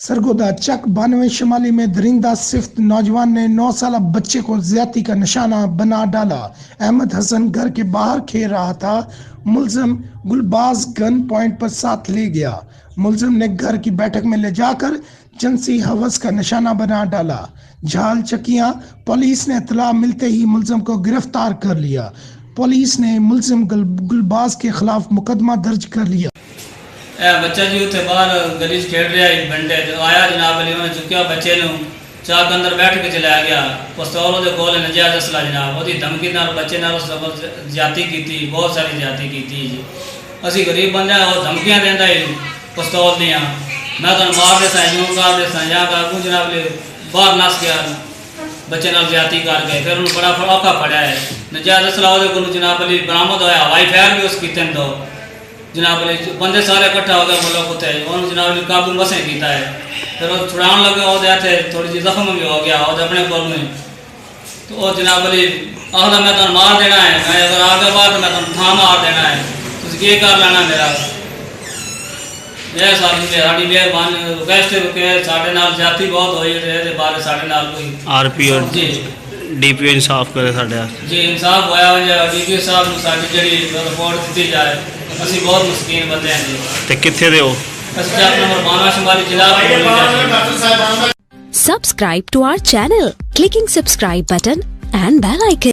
सरगोदा चक 92 शिमाली में दरिंदा सिफ्त नौजवान ने 9 साल बच्चे को ज्यादती का निशाना बना डाला। अहमद हसन घर के बाहर खेल रहा था। मुलजिम गुलबाज गन पॉइंट पर साथ ले गया। मुलजिम ने घर की बैठक में ले जाकर जिनसी हवस का निशाना बना डाला। झाल चकिया पुलिस ने इत्तला मिलते ही मुलजिम को गिरफ्तार कर लिया। पुलिस ने मुलजिम गुलबाज के खिलाफ मुकदमा दर्ज कर लिया। बच्चा जी उत्थे बाहर गली खेल रहा है बंडे आया जनाब अली उन्हें चुकया बच्चे नूं चाक के अंदर बैठ के चलाया गया। पिस्तौल उहदे कोल नजायज असला जनाब उहदी धमकी नाल बच्चे नाल ज्यादती कीती, बहुत सारी ज्यादती कीती जी। असी गरीब बंदे और धमकियां देंदा है पिस्तौल दियां, मैं तुहानूं मार देसां यूं कर देसां या काकू जनाब ले बाहर नस गया बच्चे नाल ज्यादती कर गए। फिर उन्होंने बड़ा औखा फड़िया है नजायज असला उहदे कोल जनाब अली बरामद होया। हवाई फायर भी उस कीते दो जनाब अली बंदे सारे इकट्ठा हो गए मुल्क उत्ते उन्होंने जनाब अली काबू मसें किया है। फिर वो छुड़ाने लगे वो हथे थोड़ी जी जख्म भी हो गया वो अपने कोल में। तो वो जनाब अली आखदा मैं तुहानूं मार देना है, मैं अगर आ गया बाहर तो मैं तुहानूं थां मार देना है, तुसीं की कर लेना मेरा। यह साडी मेहरबानी रिक्वेस्ट है कि साडे नाल ज्यादती बहुत हुई है, इहदे बारे साडे नाल कोई आरपी और डीपीओ इंसाफ करे साडे जी इंसाफ होया हो। डीपीओ साहब नूं साडी जिहड़ी रिपोर्ट दित्ती जाए, ਅਸੀਂ ਬਹੁਤ ਮਸਕੀਨ ਬੰਦੇ ਹਾਂ ਜੀ। ਤੇ ਕਿੱਥੇ ਦੇ ਹੋ? ਅਸੀਂ ਚੱਕ ਨੰਬਰ 92 ਸ਼ਿਮਾਲੀ ਜ਼ਿਲ੍ਹਾ। Subscribe to our channel, clicking subscribe button and bell icon.